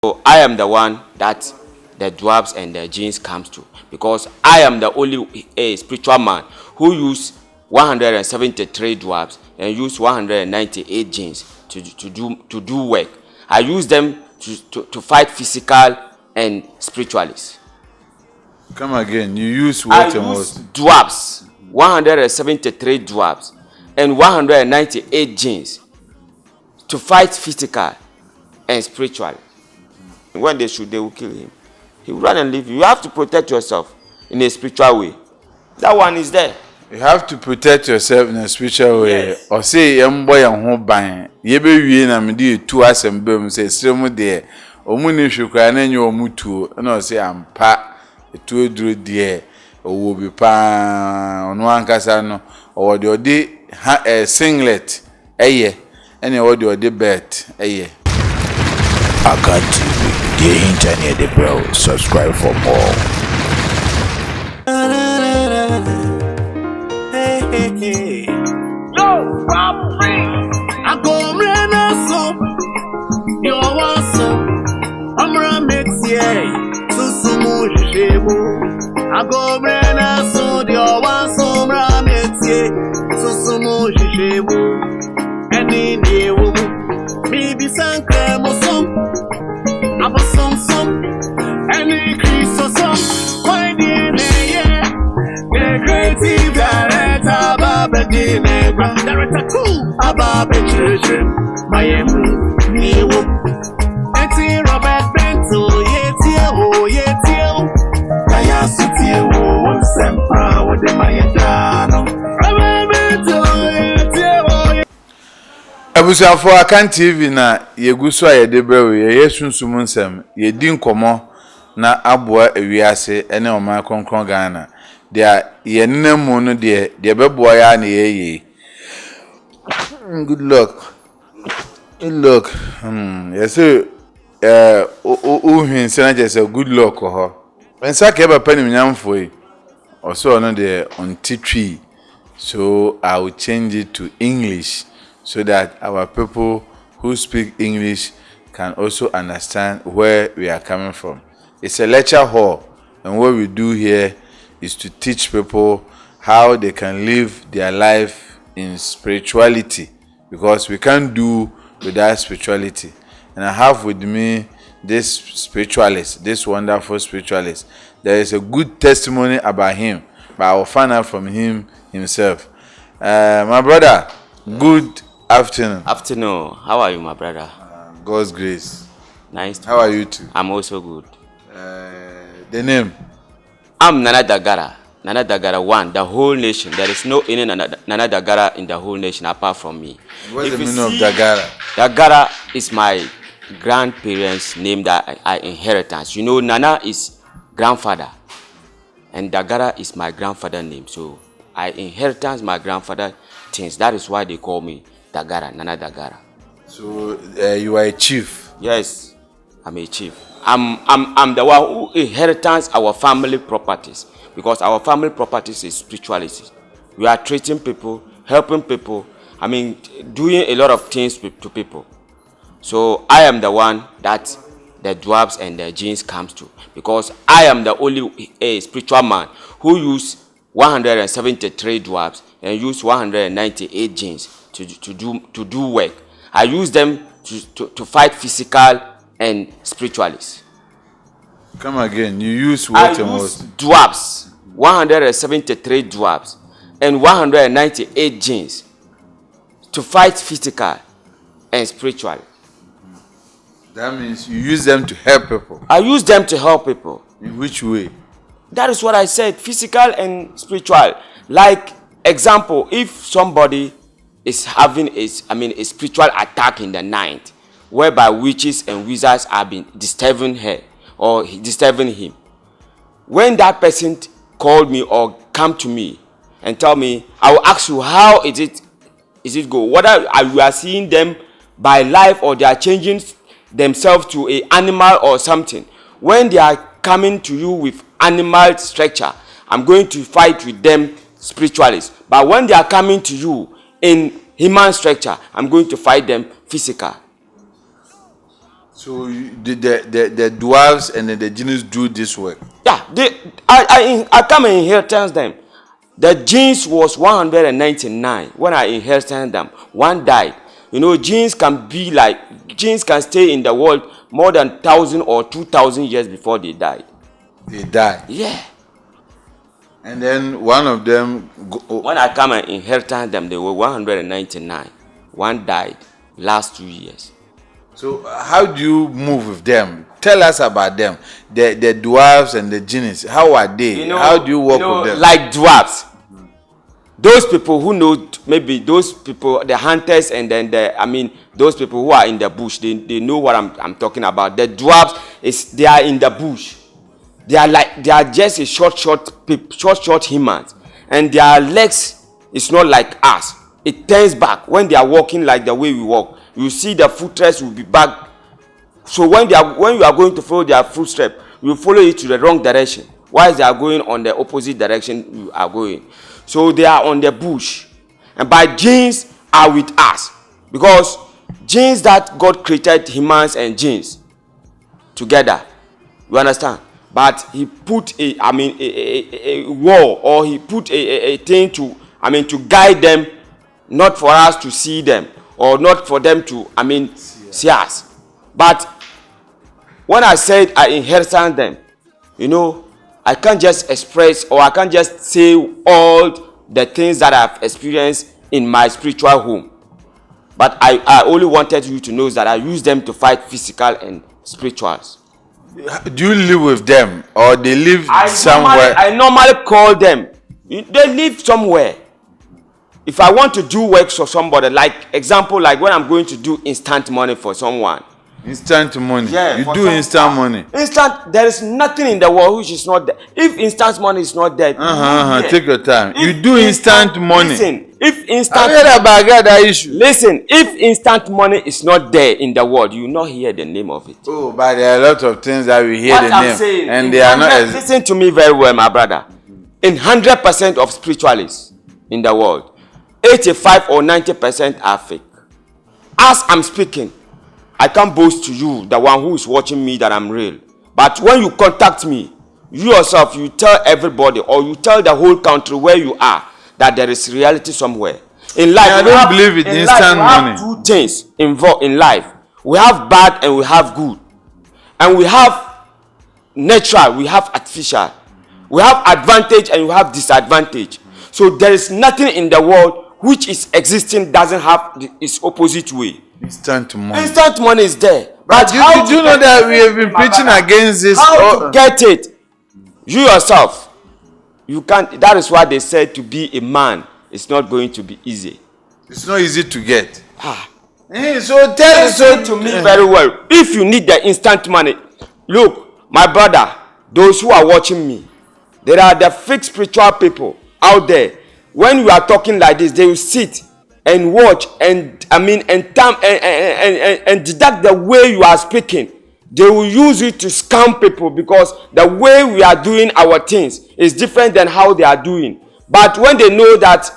So I am the one that the dwarfs and the Ginis comes to, because I am the only spiritual man who used 173 dwarfs and used 198 Ginis to do work. I use them to fight physical and spiritualists. Come again. You use what? I use dwarfs, 173 dwarfs and 198 Ginis to fight physical and spiritual. When they shoot, they will kill him. He will run and leave you. You have to protect yourself in a spiritual way. That one is there. You have to protect yourself in a spiritual way. Yes. Or say, young boy and home bang. You be na me do 2 hours and boom say, still there. Omuni shukra and you mutu. And I say, I'm pa. A 2 drew dear. Or will be pa on one casano. Or the day singlet. Aye. And the day bet. Aye. Akan TV, the internet, the bro. Subscribe for more. No, I'm free. I go rena so. You want so? I'm ramex yeah. Susumu jishemu. I go rena so. You want so? Ramex yeah. Susumu jishemu. Any day wo. Maybe some creme or some. I'm a some. Any crease or some. Why yeah. The creative director, Baba Dine, director too. Ababa Children, Miami, New. Eti Robert Bento, Yetio. Kaya City, Sempra, with the Mayadano. Robert Bento, Yetio. Abusa for Akan TV na yeguso ayedebrewe ye sunsumu nsem ye di nkomo na aboa ewiase ene oman konkron Ghana dia ye nnamu no de beboa ya na ye good luck. Yes uhwin sena je good luck ho ensa ke ba panim nyamfo yi oso no de on titwi, so I will change it to English so that our people who speak English can also understand where we are coming from. It's a lecture hall, and what we do here is to teach people how they can live their life in spirituality, because we can't do without spirituality. And I have with me this spiritualist, this wonderful spiritualist. There is a good testimony about him, but I will find out from him himself. My brother, good afternoon. Afternoon. How are you, my brother? God's grace. Nice. How are you too? I'm also good. The name? I'm Nana Dagara. Nana Dagara 1, the whole nation. There is no any Nana Dagara in the whole nation apart from me. What's the meaning of Dagara? Dagara is my grandparents' name that I inheritance. You know, Nana is grandfather, and Dagara is my grandfather's name. So I inheritance my grandfather things. That is why they call me Dagara, Nana Dagara. So you are a chief? Yes, I'm a chief. I'm the one who inherits our family properties, because our family properties is spirituality. We are treating people, helping people. I mean, doing a lot of things to people. So I am the one that the dwarfs and the Ginis comes to, because I am the only spiritual man who used 173 dwarfs and used 198 Ginis to do work. I use them to fight physical and spiritualists. Come again. You use what? I use dwarfs, 173 dwarfs and 198 Ginis to fight physical and spiritual. That means you use them to help people. I use them to help people. In which way? That is what I said, physical and spiritual. Like, example, if somebody is having a spiritual attack in the night, whereby witches and wizards have been disturbing her or disturbing him, when that person called me or come to me and tell me, I will ask you, how is it go? Whether you are seeing them by life or they are changing themselves to an animal or something. When they are coming to you with animal structure, I'm going to fight with them spiritualists. But when they are coming to you in human structure, I'm going to fight them physical. So the dwarfs and then the Ginis do this work. Yeah, I come and inheritance them. The genes was 199 when I inherited them. One died. You know, genes can stay in the world more than 1,000 or 2,000 years before they died. They die. Yeah. And then one of them. When I come and inherited them, they were 199. One died last 2 years. So how do you move with them? Tell us about them. The dwarfs and the Ginis. How are they? How do you work with them? Like dwarfs. Those people who know, maybe those people, the hunters, and then those people who are in the bush, they know what I'm talking about. The dwarfs they are in the bush. They are just a short humans, and their legs is not like us. It turns back when they are walking like the way we walk. You see the footrest will be back. So when you are going to follow their footstep, you follow it to the wrong direction. While they are going on the opposite direction you are going. So they are on the bush. And by genes are with us. Because genes that God created humans and genes together. You understand? But he put a wall, or he put a thing to guide them, not for us to see them, or not for them to see us. But when I said I inherited them, I can't just express, or I can't just say all the things that I've experienced in my spiritual home. But I only wanted you to know that I use them to fight physical and spirituals. Do you live with them, or they live somewhere? I normally call them. They live somewhere. If I want to do work for somebody, like when I'm going to do instant money for someone. Instant money. Yeah, you do instant money. There is nothing in the world which is not there. If instant money is not there, take your time. You do instant money. Listen, if instant money is not there in the world, you will not hear the name of it. Oh, but there are a lot of things that we hear what the I'm name, saying, and they are not. Listen to me very well, my brother. In 100% of spiritualists in the world, 85 or 90% are fake. As I'm speaking, I can't boast to you, the one who is watching me, that I'm real. But when you contact me, you yourself, you tell everybody, or you tell the whole country where you are, that there is reality somewhere. In life, I don't believe in instant money. We have two things involved in life. We have bad and we have good. And we have natural, we have artificial. We have advantage and we have disadvantage. So there is nothing in the world which is existing doesn't have its opposite way. Instant money. Instant money is there. But you do know that we have been preaching against this. How to get it? You yourself, you can't. That is why they said to be a man is not going to be easy. It's not easy to get. So listen to me very well. If you need the instant money, look, my brother, those who are watching me, there are the fake spiritual people out there. When you are talking like this, they will sit and watch and deduct the way you are speaking. They will use it to scam people, because the way we are doing our things is different than how they are doing. But when they know that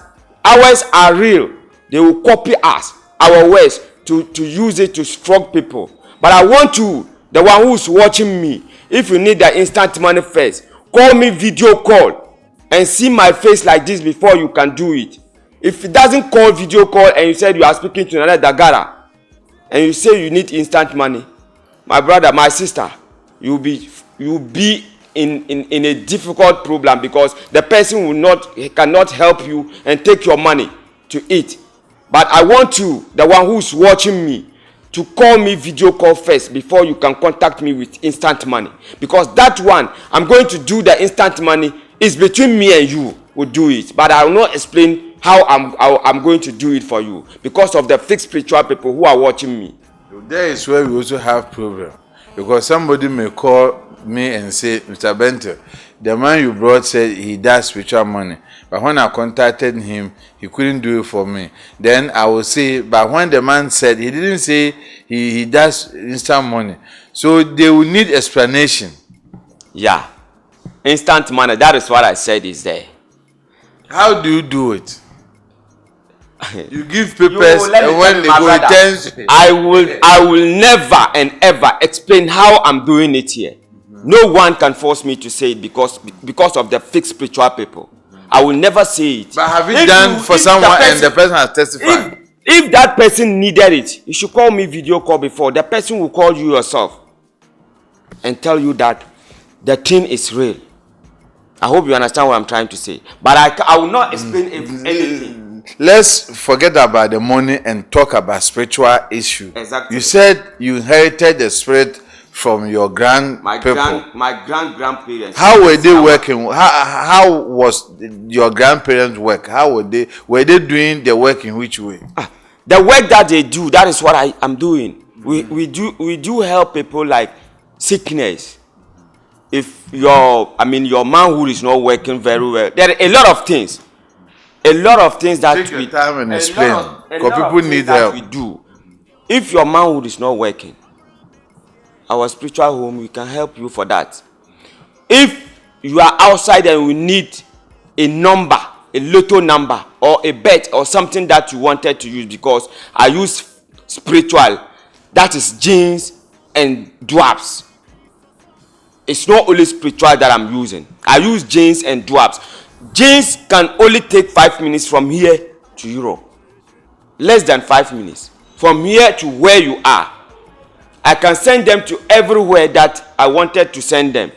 ours are real, they will copy us, our words, to use it to stroke people. But I want you, the one who is watching me, if you need the instant money first, call me video call and see my face like this before you can do it. If it doesn't call video call and you said you are speaking to another Dagara and you say you need instant money, my brother, my sister, you'll be in a difficult problem, because the person cannot help you and take your money to eat. But I want you, the one who's watching me, to call me video call first before you can contact me with instant money, because that one I'm going to do the instant money is between me and you. Will do it, but I will not explain how I'm going to do it for you, because of the fixed spiritual people who are watching me. There is where we also have problem, because somebody may call me and say, Mr. Bento, the man you brought said he does spiritual money, but when I contacted him, he couldn't do it for me. Then I will say, but when the man said, he didn't say he does instant money. So they will need explanation. Yeah, instant money, that is what I said is there. How do you do it? You give papers and when they go attention. I will never and ever explain how I'm doing it here. No one can force me to say it because of the fixed spiritual people. I will never say it. But have you done for someone and the person has testified? If that person needed it, you should call me video call before. The person will call you yourself and tell you that the thing is real. I hope you understand what I'm trying to say. But I will not explain anything. Let's forget about the money and talk about spiritual issue. Exactly. You said you inherited the spirit from your my grandparents. How were they working? How was your grandparents work? How were they doing the work in which way? The work that they do, that is what I am doing. We do help people like sickness. If your manhood is not working very well, there are a lot of things. That take your time and explain. Because people need help. We do. If your manhood is not working, our spiritual home, we can help you for that. If you are outside and we need a number, a lotto number, or a bet, or something that you wanted to use, because I use spiritual, that is Ginis and Dwarfs. It's not only spiritual that I'm using. I use Ginis and Dwarfs. Ginis can only take 5 minutes from here to Europe. Less than 5 minutes. From here to where you are. I can send them to everywhere that I wanted to send them.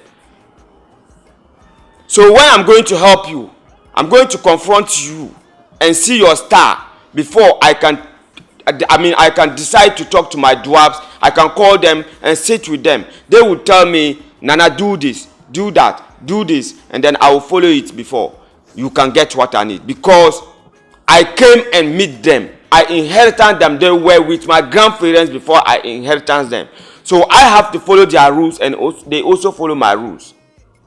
So when I'm going to help you, I'm going to confront you and see your star before I can decide to talk to my dwarfs. I can call them and sit with them. They will tell me, Nana, do this, do that, do this, and then I will follow it before you can get what I need. Because I came and meet them. I inherited them. They were with my grandparents before I inherited them. So I have to follow their rules, and they also follow my rules.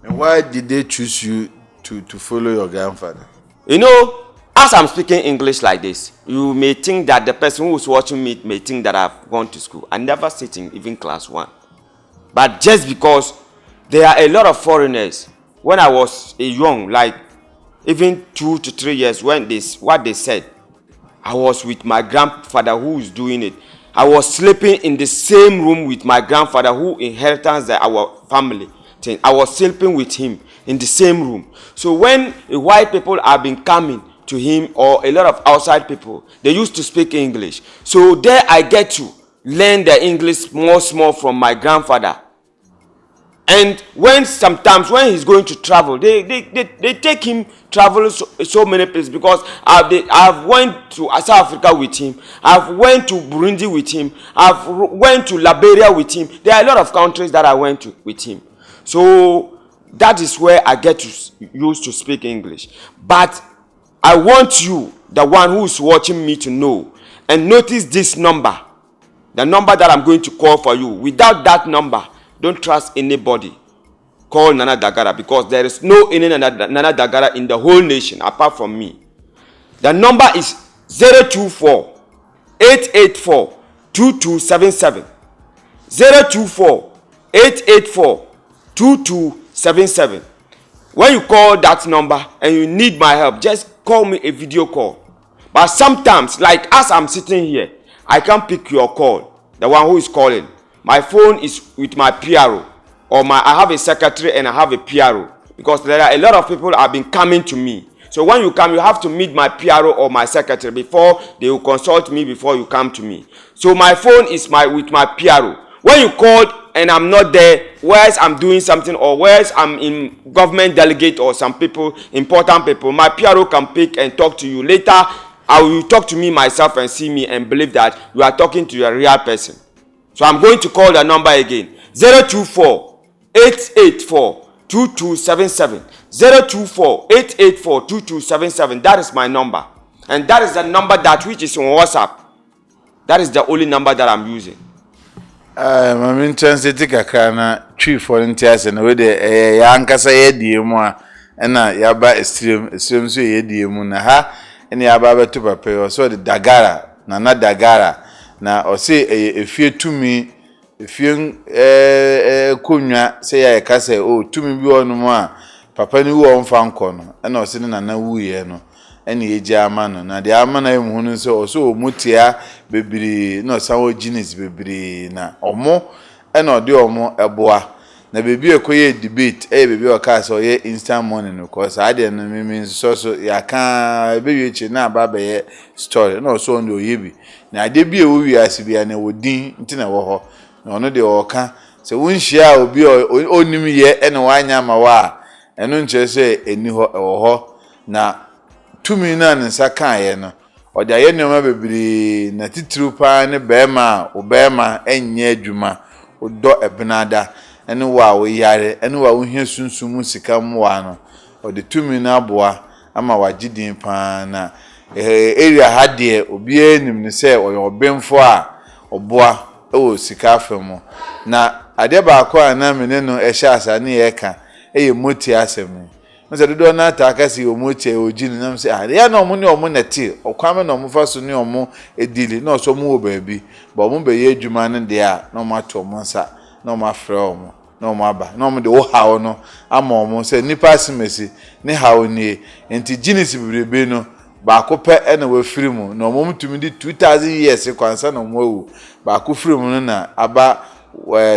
And why did they choose you to follow your grandfather? You know, as I'm speaking English like this, you may think that the person who's watching me may think that I've gone to school. I never sit in even class 1. But just because there are a lot of foreigners, when I was young, like even 2 to 3 years, when what they said, I was with my grandfather who is doing it. I was sleeping in the same room with my grandfather who inherits our family thing. I was sleeping with him in the same room. So when white people have been coming to him, or a lot of outside people, they used to speak English. So there I get to learn the English small from my grandfather. And sometimes when he's going to travel, they take him travel so many places, because I've went to South Africa with him, I've went to Burundi with him, I've went to Liberia with him. There are a lot of countries that I went to with him. So that is where I get to use to speak English. But I want you, the one who is watching me, to know and notice this number, the number that I'm going to call for you. Without that number, don't trust anybody. Call Nana Dagara, because there is no any Nana Dagara in the whole nation apart from me. The number is 024-884-2277. 024-884-2277. When you call that number and you need my help, just call me a video call. But sometimes, like as I'm sitting here, I can't pick your call, the one who is calling. My phone is with my PRO, or I have a secretary and I have a PRO, because there are a lot of people have been coming to me. So when you come, you have to meet my PRO or my secretary before they will consult me before you come to me. So my phone is with my PRO. When you called and I'm not there, whereas I'm doing something, or whereas I'm in government delegate or some people, important people, my PRO can pick and talk to you. Later, I will talk to me myself and see me and believe that you are talking to a real person. So I'm going to call the number again. 024-884-2277. 024-884-2277. That is my number. And that is the number which is on WhatsApp. That is the only number that I'm using. I'm translating kakana tree for intias and with the yankasa yediemwa and yaba extreme so yediemu na ha and yaba to prepare so the dagara nana dagara na or say if you to me if you kunya say ya kasa oh to me bi onu mo a papa ni wo mfa nko no and o say nana wuye no ene eji ama no na de ama na emu no so so omutia bebiri no sawo Ginis bebiri na omo ene ode omo eboa na bebi ekoye debate bebi oka so ye instant money no cause ade no mimi so ya kan bebi echi na baba ye story no so ndo yebi na ade bi ewu wi asibia na wodin ntina wo ho na ono de oka se wunhia obi onim ye ene wanya ma wa eno nche se eni ho ewo ho na tumi na nsa kan ye no ode aye nyoma bebiri na titru pa ne bema enye adwuma odo ebenada ene wa wo yare ene wa wo hia sunsumu sika mwa no ode tumi na aboa ama wagidin pa na area ha de obi enim ne se oyo obemfo a oboa ewo sika afemo na ade ba akwa na mene no ehya asane ye ka eye moti asem nse dodo na ta akasi omoti ojini na mse ya na omo ne omo neti okwame na omo faso ne omo edili na so mu obabi ba omo be ye adwuma ne de a na omo ato omo nsa na omo afre omo na omo aba na omo de wo hawo no ama omo se nipa asimesi ne hawo ni enti Ginis birebe no ba ko pe ena we firi mu na omo mutumi di 2000 years kwansa na omo wu ba ko firi mu no na aba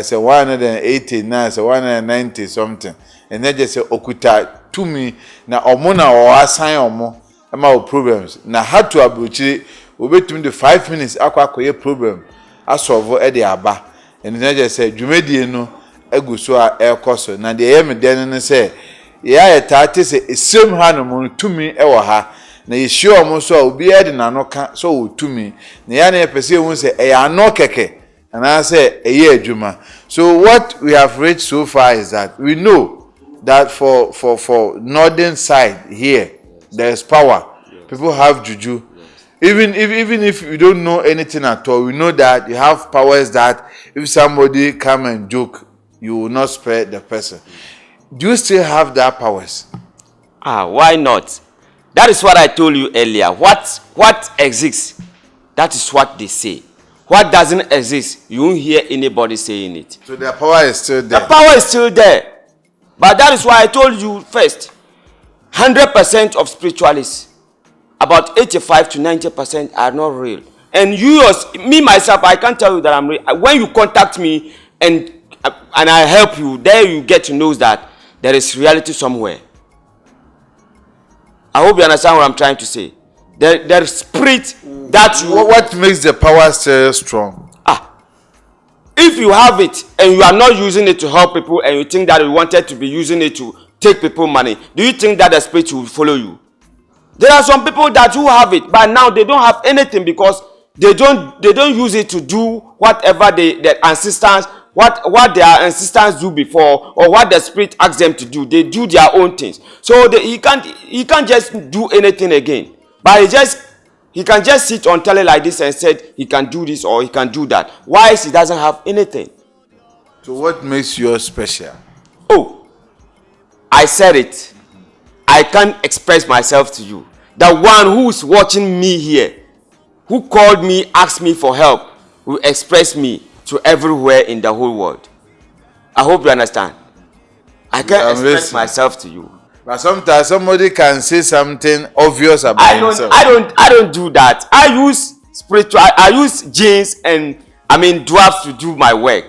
se 189 se 190 something and je se okuta tumi na omo na o asan omo ama o problems na hatu abuchi obetumi de 5 minutes akwakoye problem asolve e de aba and je se dwumedie no aguso a ekoso na de yem den ne se ya etate se esem ha no mo tumi e wo ha na yehie omo so obi e de nanoka so o tumi na ya na epese hu se e ya no keke and I say a year Juma. So what we have read so far is that we know that for northern side here there is power. Yes. People have juju. Yes. Even if you don't know anything at all, we know that you have powers that if somebody come and joke, you will not spare the person. Do you still have that powers? Why not? That is what I told you earlier. What exists, that is what they say. What doesn't exist, you won't hear anybody saying it. So the power is still there. The power is still there. But that is why I told you first, 100% of spiritualists, about 85 to 90% are not real. And me myself, I can't tell you that I'm real. When you contact me and I help you, there you get to know that there is reality somewhere. I hope you understand what I'm trying to say. There is spirit that you... What makes the power still strong? If you have it and you are not using it to help people and you think that you wanted to be using it to take people money, do you think that the spirit will follow you? There are some people that who have it, but now they don't have anything because they don't use it to do whatever their ancestors, what their ancestors do before, or what the spirit asks them to do. They do their own things. So he can't just do anything again. But he can just sit on telly like this and said he can do this or he can do that. Why he doesn't have anything? So what makes you special? Oh, I said it. I can't express myself to you. The one who is watching me here, who called me, asked me for help, will express me to everywhere in the whole world. I hope you understand. I can't express myself to you. But sometimes somebody can say something obvious about himself. I don't do that. I use Ginis and Dwarfs to do my work.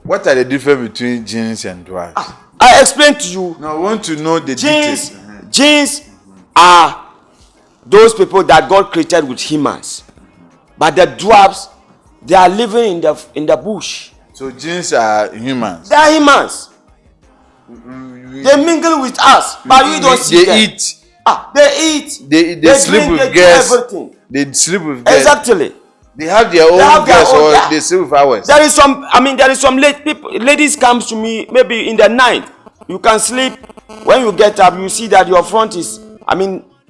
What are the difference between Ginis and Dwarfs? I explained to you. No, I want to know the details. Ginis are those people that God created with humans. But the Dwarfs, they are living in the bush. So Ginis are humans. They are humans. They mingle with us, but we don't see them. Eat. They eat. They sleep drink, with they girls. Everything. They sleep with girls. Exactly. They have their own girls or they sleep with ours. There is some ladies comes to me maybe in the night. You can sleep. When you get up, you see that your front is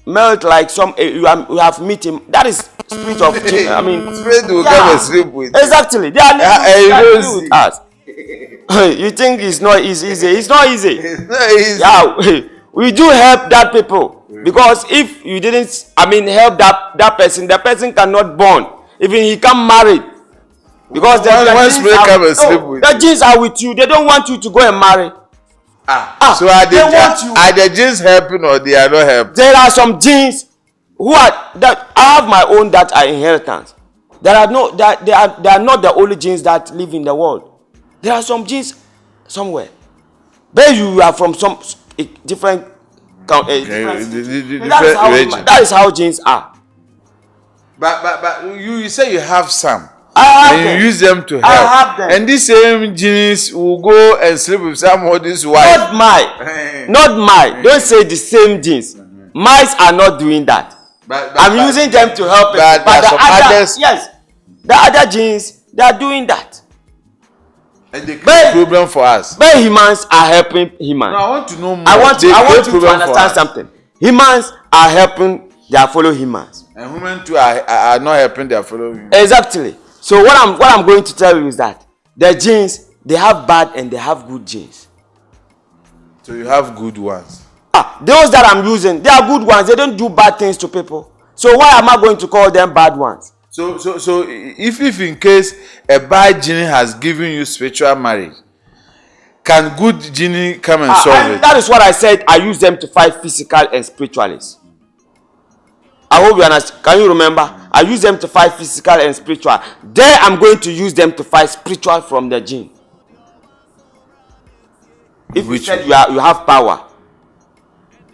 melt like some. You have meeting. That is spirit of. Spirit will come and sleep with. Exactly. They are living with us. You think it's not easy? It's not easy. It's not easy. Yeah, we do help that people because if you didn't, help that person, the person cannot born. Even he can't marry because the Ginis are with you. They don't want you to go and marry. So are the Ginis helping or they are not helping? There are some Ginis who are that I have my own that are inheritance. There are no that they are not the only genes that live in the world. There are some genes somewhere. But you are from some different that is how genes are. But you say you have some. I have and them. You use them to help. I have them. And this same Ginis will go and sleep with somebody's wife. Not mine. Not mine. Don't say the same genes. Mice are not doing that. I'm using them to help. But the others, yes, the other genes, they are doing that. And they create problem for us. But humans are helping humans. No, I want to know more. I want you to understand something. Humans are helping their fellow humans. And women too are not helping their fellow humans. Exactly. So what I'm going to tell you is that the genes, they have bad and they have good genes. So you have good ones. Those that I'm using, they are good ones. They don't do bad things to people. So why am I going to call them bad ones? So if in case a bad genie has given you spiritual marriage, can good genie come and solve it? That is what I said. I use them to fight physical and spiritualists. I hope you understand. Can you remember? I use them to fight physical and spiritual. There I'm going to use them to fight spiritual from the gene. If you said you have power,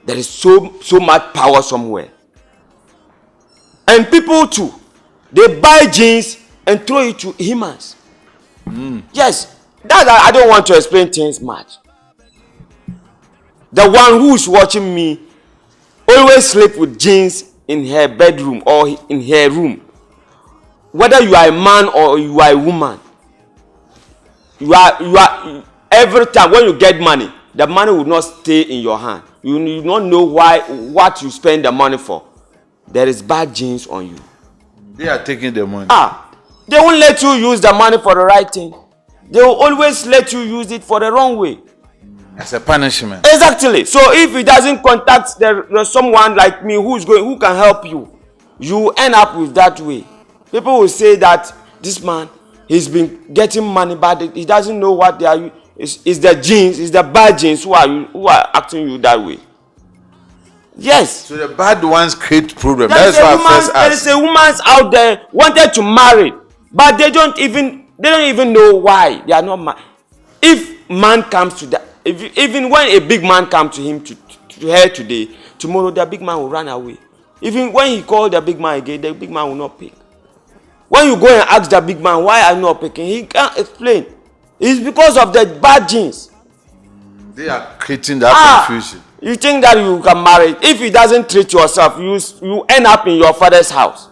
there is so much power somewhere. And people too, they buy genes and throw it to humans. Yes, that I don't want to explain things much. The one who is watching me always sleep with genes in her bedroom or in her room. Whether you are a man or you are a woman, you are every time when you get money, the money will not stay in your hand. You do not know what you spend the money for. There is bad genes on you. They are taking the money. They won't let you use the money for the right thing. They will always let you use it for the wrong way. As a punishment. Exactly. So if it doesn't contact someone like me who can help you, you end up with that way. People will say that this man, he's been getting money, but he doesn't know what they are. It's the genes, it's the bad genes who are acting you that way. Yes. So the bad ones create problem. That's why I first asked. There is a woman out there wanted to marry, but they don't even know why they are not married. If man comes to that, even when a big man comes to him to her today, tomorrow the big man will run away. Even when he called the big man again, the big man will not pick. When you go and ask the big man why are you not picking, he can't explain. It's because of the bad genes. They are creating that confusion. You think that you can marry. If he doesn't treat yourself, you end up in your father's house.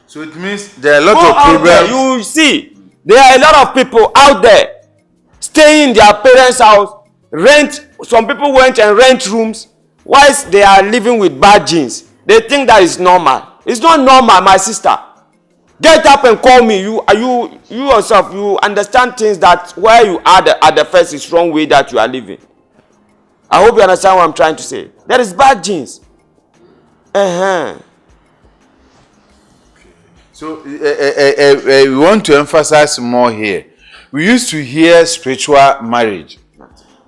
So it means there are a lot of problems. You see, there are a lot of people out there staying in their parents' house, rent. Some people went and rent rooms whilst they are living with bad genes. They think that is normal. It's not normal, my sister. Get up and call me. You yourself, you understand things that where you are at the first is wrong way that you are living. I hope you understand what I'm trying to say. There is bad genes. So we want to emphasize more here. We used to hear spiritual marriage.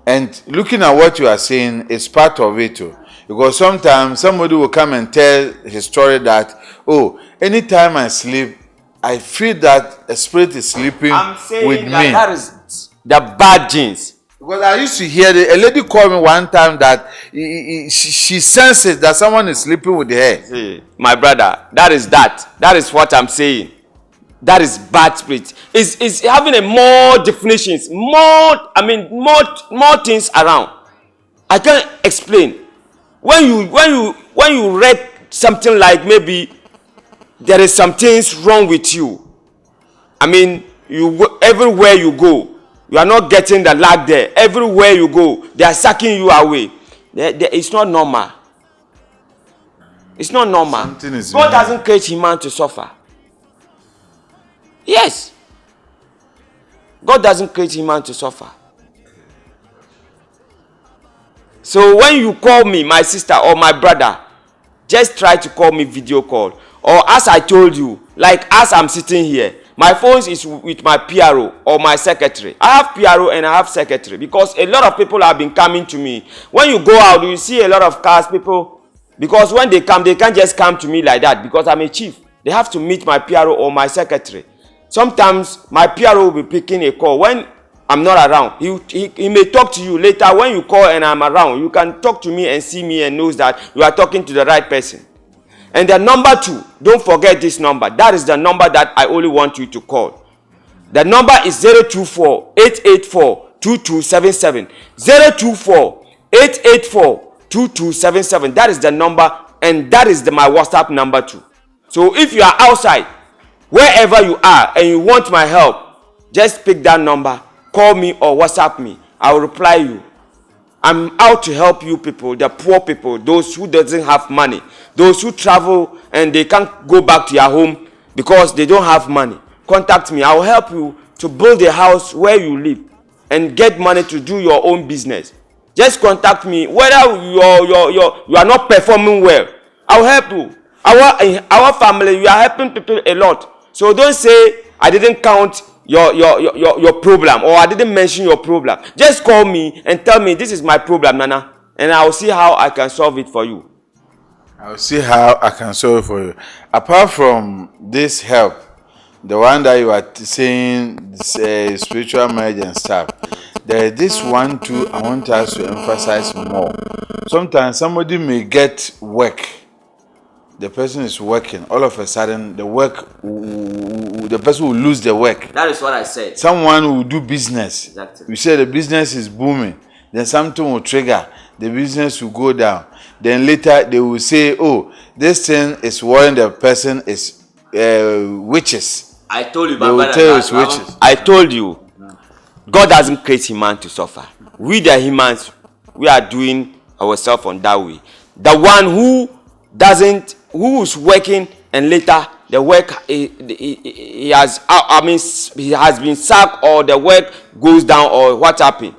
And looking at what you are saying is part of it too. Because sometimes somebody will come and tell his story that, anytime I sleep, I feel that a spirit is sleeping with me. That is the bad genes. Because I used to hear a lady call me one time that she senses that someone is sleeping with her. See, my brother, that is what I'm saying. That is bad spirit. It's having a more definitions, more things around. I can't explain. When you read something like maybe there is some things wrong with you. Everywhere you go, you are not getting the luck there. Everywhere you go, they are sucking you away. It's not normal. It's not normal. God doesn't create human to suffer. Yes. God doesn't create human to suffer. So when you call me, my sister or my brother, just try to call me video call. Or as I told you, like as I'm sitting here, my phone is with my PRO or my secretary. I have PRO and I have secretary because a lot of people have been coming to me. When you go out, you see a lot of cars, people Because when they come, they can't just come to me like that because I'm a chief. They have to meet my PRO or my secretary. Sometimes my PRO will be picking a call. When I'm not around, he may talk to you later. When you call and I'm around, you can talk to me and see me and knows that you are talking to the right person. And the number 2, don't forget this number. That is the number that I only want you to call. The number is 024-884-2277. 024-884-2277. That is the number, and that is my WhatsApp number too. So if you are outside, wherever you are, and you want my help, just pick that number, call me or WhatsApp me. I will reply you. I'm out to help you people, the poor people, those who doesn't have money, those who travel and they can't go back to their home because they don't have money. Contact me. I will help you to build a house where you live and get money to do your own business. Just contact me. Whether you are not performing well, I will help you. Our family, we are helping people a lot. So don't say I didn't count your problem or I didn't mention your problem. Just call me and tell me this is my problem, Nana, and I will see how I can solve it for you. I will see how I can solve it for you. Apart from this help, the one that you are saying, spiritual marriage and stuff, there is this one too I want us to emphasize more. Sometimes somebody may get work. The person is working. All of a sudden, the person will lose the work. That is what I said. Someone will do business. Exactly. You say the business is booming. Then something will trigger. The business will go down. Then later they will say, oh, this thing is worrying the person is witches. I told you, they will tell it's witches. I told you, God doesn't create human to suffer. We the humans, we are doing ourselves on that way. The one who is working and later the work he has been sacked or the work goes down or what happened.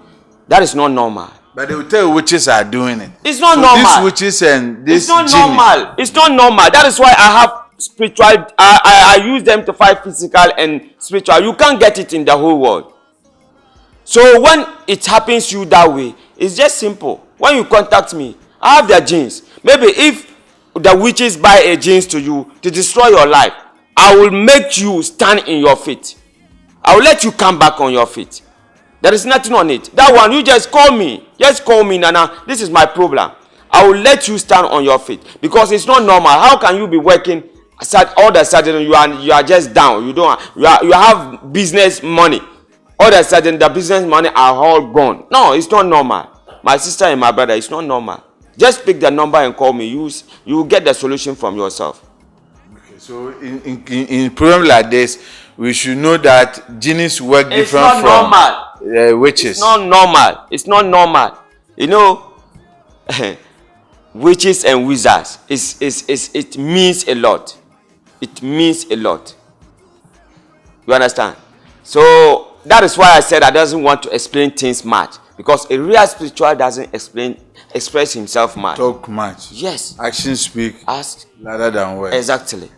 That is not normal. But they will tell you witches are doing it. It's not normal. These witches and this it's not Ginis. normal. It's not normal. That is why I have spiritual. I use them to fight physical and spiritual. You can't get it in the whole world. So when it happens to you that way, it's just simple. When you contact me, I have their genes. Maybe if the witches buy a genes to you to destroy your life, I will make you stand in your feet. I will let you come back on your feet. There is nothing on it. That one, you just call me. Just call me, Nana. This is my problem. I will let you stand on your feet because it's not normal. How can you be working all of a sudden you are just down? You have business money. All of a sudden the business money are all gone. No, it's not normal. My sister and my brother, it's not normal. Just pick the number and call me. You will get the solution from yourself. Okay, so in problem like this, we should know that Ginis work different from witches. It's not normal. It's not normal. You know, witches and wizards. It means a lot. It means a lot. You understand? So that is why I said I doesn't want to explain things much. Because a real spiritual doesn't express himself much. Talk much. Yes. Actions speak louder than words. Exactly.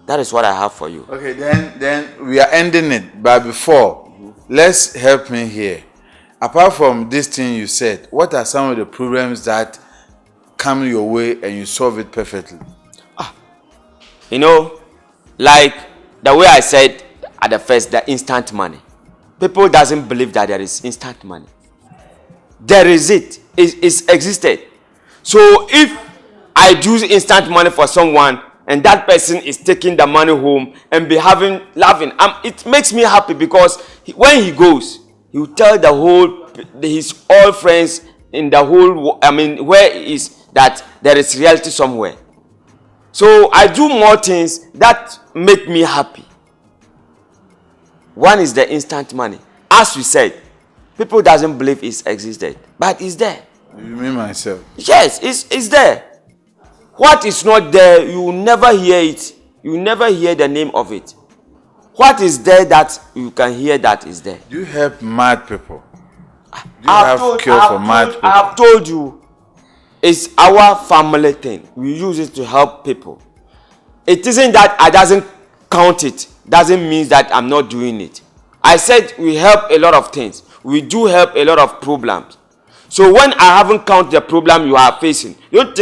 That is what I have for you. Okay, then we are ending it. But before, let's help me here. Apart from this thing you said, what are some of the problems that come your way and you solve it perfectly? You know, like the way I said at the first, the instant money. People doesn't believe that there is instant money. There is it. It's existed. So if I do instant money for someone and that person is taking the money home and be laughing, it makes me happy because when he goes, he will tell his all friends in the whole, where he is, that there is reality somewhere. So I do more things that make me happy. One is the instant money. As we said, people doesn't believe it's existed, but it's there. You mean myself? Yes, it's there. What is not there, you will never hear it. You will never hear the name of it. What is there that you can hear that is there? Do you help mad people? Do you have cure for mad people? I have told you, it's our family thing. We use it to help people. It isn't that I doesn't count it. Doesn't mean that I'm not doing it. I said we help a lot of things. We do help a lot of problems. So when I haven't count the problem you are facing, don't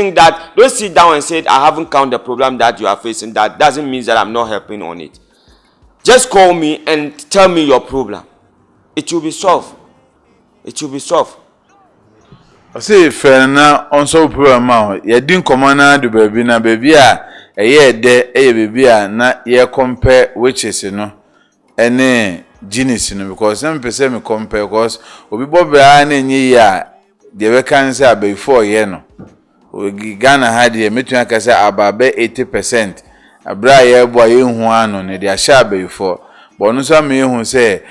sit down and say I haven't count the problem that you are facing. That doesn't mean that I'm not helping on it. Just call me and tell me your problem. It will be solved. It will be solved. I say na onso problem ma ye din komana do baby na baby a eye de baby a na ye compare witches no ene Ginis no because some person me compare because obi bobra na enye ya de we kan say before ye no Ghana had ye metu aka say ababe 80% abra ye bo ye hu ano ne de ahya before but no so me hu say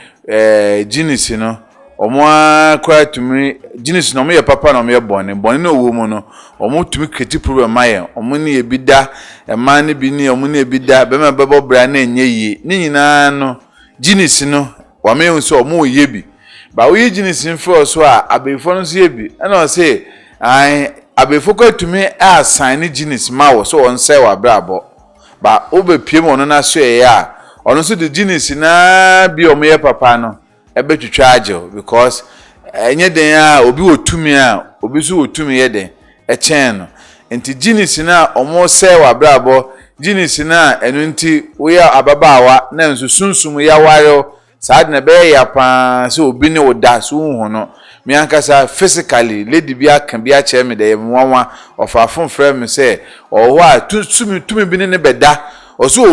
Ginis no omo akwa tumi Ginis no me ye papa no me bone no wo mu no omo tumi kreti problem aye omo ne ye bida e man ne bi ne omo ne bi da be me bebo bra na enye yi ni nyina no Ginis no wa me hu so omo ye bi ba wo ye Ginis mfo so a abefo no so ye bi e na o say ai abefo kwa tumi assign Ginis ma wo so on say wa brabo ba obepiem ono na so ye a ono so de Ginis na bi omo ye papa no ebe twitwa agel because enye den a obi otumi a obi so otumi ye den e chen no enti Ginis na omo say wa brabo Ginis na enu nti we ababaawa na nso sunsum ya wayo saad na be ya pa so obi ne oda so hu no me ankasa physically lady bi aka bi a che me de nwanwa of afon frame me say o ho a tumi bi ne beda o so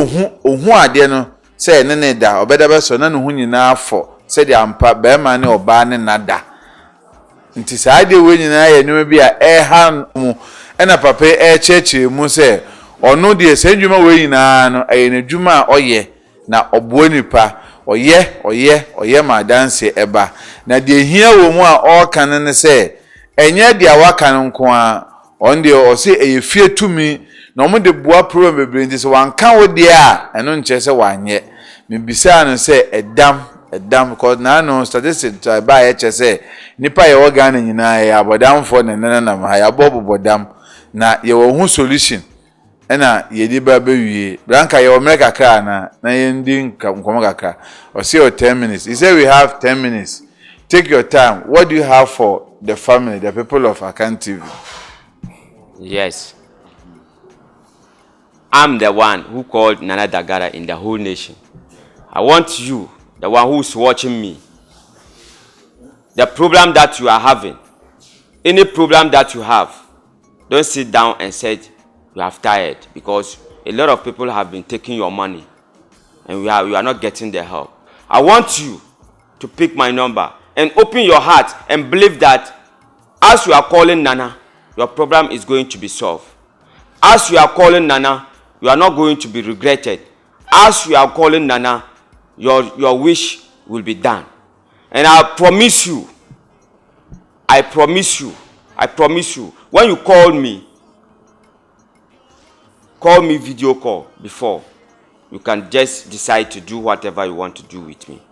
ohun ade no say ne da obeda be so na no hu nyina afọ say the ampa be ma ne oba ne nada nti saade we nyina ya numa bi a ha mu ena papa cheche mu say ono de senjuma we nyina no ne djuma oye na obo nipa oye ma dance eba na de hia wo mu a okan ne say enye de awakan nko a on de o say eyefie tumi na omo de boa problem bebre nti so wanka wo de a eno nche se wanye me bisa no say edam because na no statistics ba ya che say nipa ye organ nyina ya bodam for na ma ya bodam na ye wo hu solution ena yedi ba bewie branka ye omeka kra na ye ndi nkomo kakra o say 10 minutes he said we have 10 minutes take your time. What do you have for the family, the people of Akan TV? Yes, I'm the one who called Nana Dagara in the whole nation. I want you, the one who's watching me, the problem that you are having, any problem that you have, don't sit down and say you have tired, because a lot of people have been taking your money and you are not getting the help. I want you to pick my number and open your heart and believe that as you are calling Nana, your problem is going to be solved. As you are calling Nana, you are not going to be regretted. As you are calling Nana, your wish will be done. And I promise you, when you call me video call before, you can just decide to do whatever you want to do with me.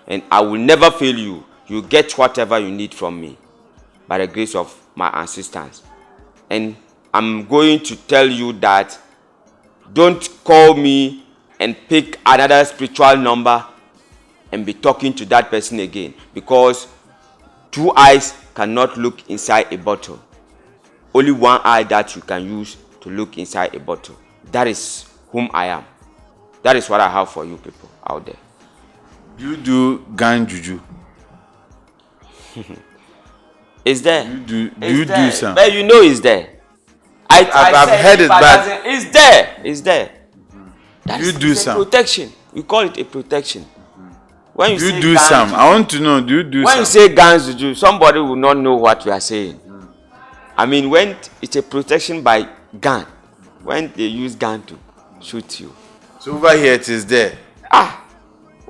And I will never fail you. You get whatever you need from me by the grace of my assistance. And I'm going to tell you that don't call me and pick another spiritual number and be talking to that person again, because two eyes cannot look inside a bottle. Only one eye that you can use to look inside a bottle. That is whom I am. That is what I have for you people out there. Do you do gang juju? It's there. Do you do some? But you know it's there. I've heard it, but it's there. It's there. Do you do some? Protection. We call it a protection. When you do say you do some? juju, I want to know. Do you do when some? you say guns juju, somebody will not know what you are saying. I mean, when it's a protection by gun, when they use gun to shoot you. So over here it is there.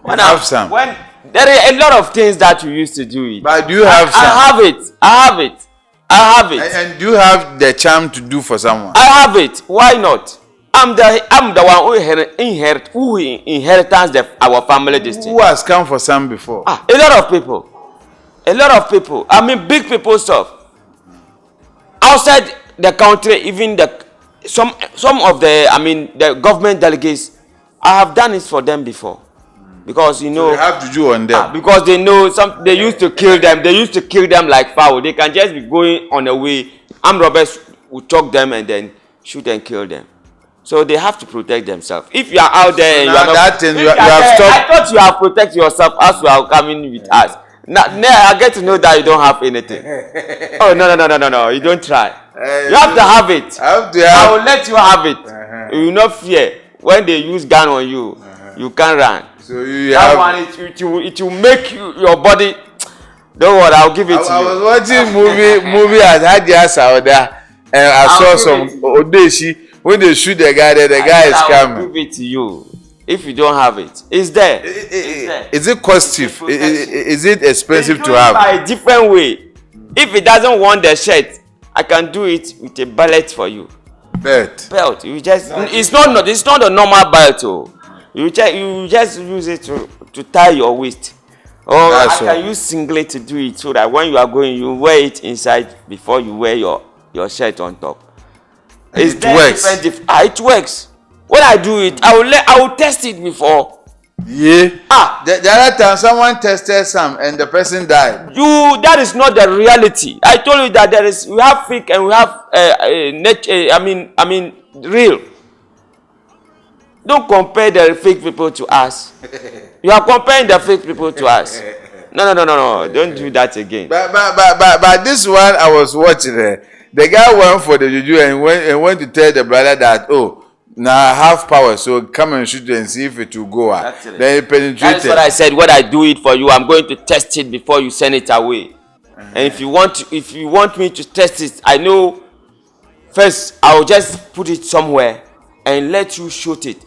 When you have some. When there are a lot of things that you used to do it. But do you have some? I have it. And do you have the charm to do for someone? I have it. Why not? I'm the one who inherits our family destiny. Who has come for some before? A lot of people. I mean, big people stuff. Outside the country, even some of the government delegates, I have done it for them before. because you know. So you have to do on them. Because they know they used to kill them. They used to kill them like fowl. They can just be going on the way. Armed robbers will talk them and then shoot and kill them. So they have to protect themselves. If you are out there and you are not, that thing, you have stopped. I thought you have protected yourself as you are coming with us. Now I get to know that you don't have anything. Oh no! You don't try. You have to have it. I will let you have it. You will not fear when they use gun on you. You can't run. So you that have. One it will make your body. Don't worry, I'll give it to you. I was watching movie at Hadia Sauda, and I saw some Odeshi. When they shoot the guy there, the guy is coming. I'll give it to you. If you don't have it, it's there. Is it costly? Is it expensive to have? By a different way. If it doesn't want the shirt, I can do it with a belt for you. Belt. You just it's not a normal belt. Oh. You just use it to tie your waist. Or I can use singlet to do it so that when you are going, you wear it inside before you wear your shirt on top. It works. It works. When I do it, I will test it before. Yeah. The other time someone tested some and the person died. That is not the reality. I told you that we have fake and we have real. Don't compare the fake people to us. You are comparing the fake people to us. No. Don't do that again. But this one I was watching the guy went for the juju and went to tell the brother that now I have power, so come and shoot and see if it will go out. Then he penetrated. That's what I said. When I do it for you, I'm going to test it before you send it away. And if you want me to test it, I know first I will just put it somewhere and let you shoot it.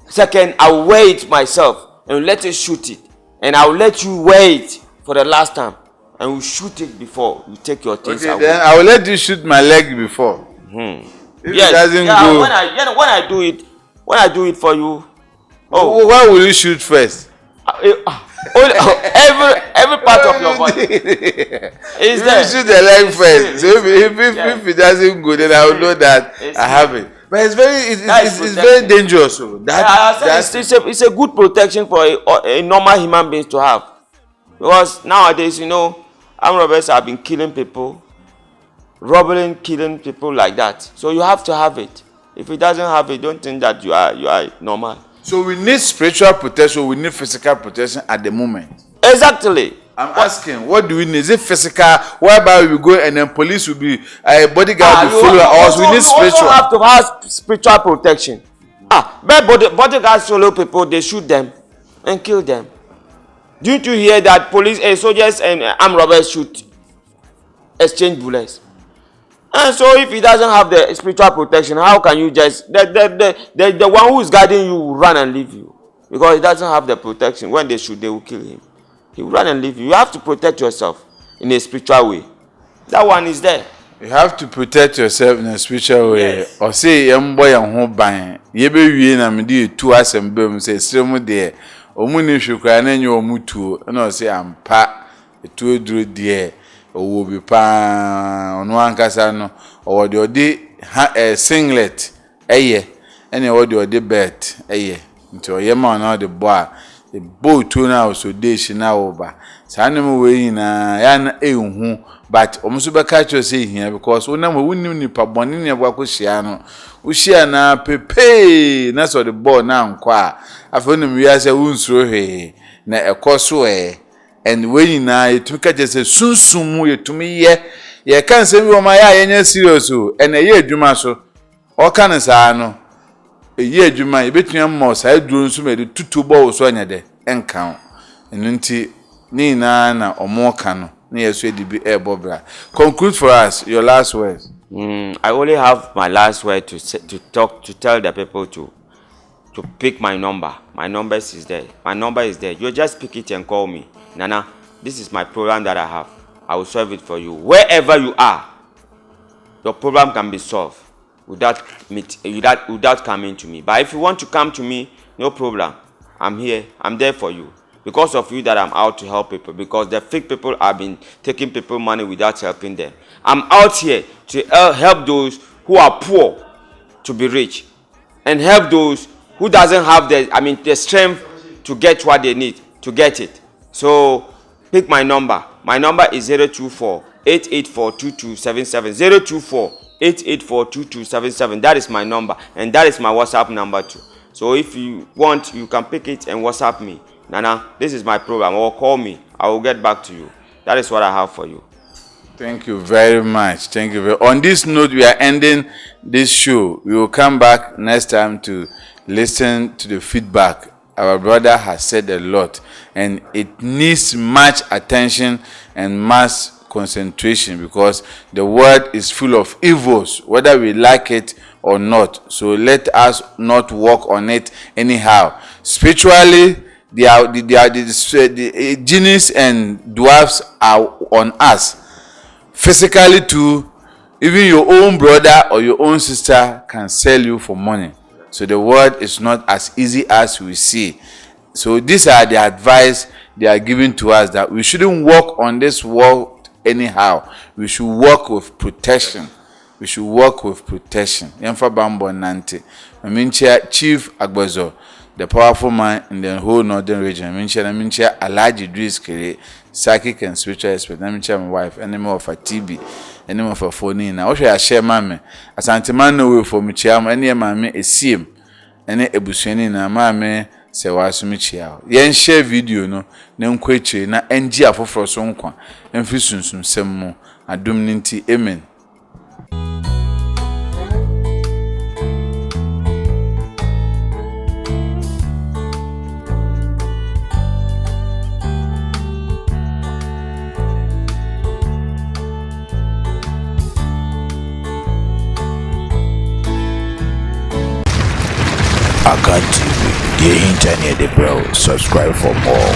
Second, I will wear it myself and let you shoot it. And I will let you wear it for the last time. And we'll shoot it before you take your things away. Then I will let you shoot my leg before. If it doesn't go. When I do it for you. Why will you shoot first? Every part of your body. Is there? You shoot the leg first. So if it doesn't go, then I will know that I have it. But it's very dangerous. It's a good protection for a normal human being to have. Because nowadays, armed robbers have been killing people, killing people like that. So you have to have it. If it doesn't have it, don't think that you are normal. So we need spiritual protection, we need physical protection at the moment. Exactly. I'm asking, what do we need? Is it physical, whereby we go and then police will be, a bodyguard will follow us? We need spiritual. You have to have spiritual protection. But bodyguards follow people, they shoot them and kill them. Didn't you hear that police, soldiers and armed robbers exchange bullets? And so if he doesn't have the spiritual protection, how can you just, the one who is guarding you will run and leave you? Because he doesn't have the protection. When they shoot, they will kill him. He will run and leave you. You have to protect yourself in a spiritual way. That one is there. You have to protect yourself in a spiritual way. Yes. Or say, young boy and home buying. You be na me do 2 hours and boom say, still there. Omuni shukra and then you mutu. And I say, I'm pa, a 2 drew dear. Or will be pan on one casano. Or the day singlet. And what do the bet. Until your man or the boy. The boat 2 hours so day she now over. Sanum way na yan but almost be catch you say here because we never win nipa boni ne bwakohia no wo hia na pepe na so the ball na nkwa afonu wi ase wunsuro he na ekoso and we na etumika je say sunsumu yetumi ye kan se bi o ma ya nya serious o and ye adwuma so o kan sa no ye adwuma ye betua mo sa aduro nsu me de tutu ball so anya de enkan enunti ni na omo ka no. Conclude for us your last words. I only have my last word to tell the people to pick my number. My number is there. My number is there. You just pick it and call me. Nana, this is my program that I have. I will solve it for you. Wherever you are, your problem can be solved without coming to me. But if you want to come to me, no problem. I'm here. I'm there for you. Because of you that I'm out to help people. Because the fake people have been taking people money without helping them. I'm out here to help those who are poor to be rich. And help those who doesn't have the strength to get what they need to get it. So pick my number. My number is 024-884-2277. 024-884-2277. That is my number, and that is my WhatsApp number too. So if you want, you can pick it and WhatsApp me. Nana, this is my program, or call me. I will get back to you. That is what I have for you. Thank you very much. Thank you. On this note, we are ending this show. We will come back next time to listen to the feedback. Our brother has said a lot, and it needs much attention and mass concentration, because the world is full of evils, whether we like it or not. So let us not walk on it anyhow. Spiritually, the Ginis and Dwarfs are on us. Physically too, even your own brother or your own sister can sell you for money. So the world is not as easy as we see. So these are the advice they are giving to us, that we shouldn't walk on this world anyhow. We should walk with protection. We should work with protection. Yemfa Bambo Nante. Chief Agbazo, the powerful man in the whole northern region. Mincha Alaji Dris Kere, psychic and spiritual expert. My wife, enemy of a TB, enemy of a phone. Now, what I share, mammy. As Antimano will for Michiam, any mammy a sim, any ebusiani na mammy. Se wasumichia yen share video no na nkweche na enji afoforo so nkwa emfi sunsun semmo adum ninti amen. I got TV, the internet, bro. Subscribe for more.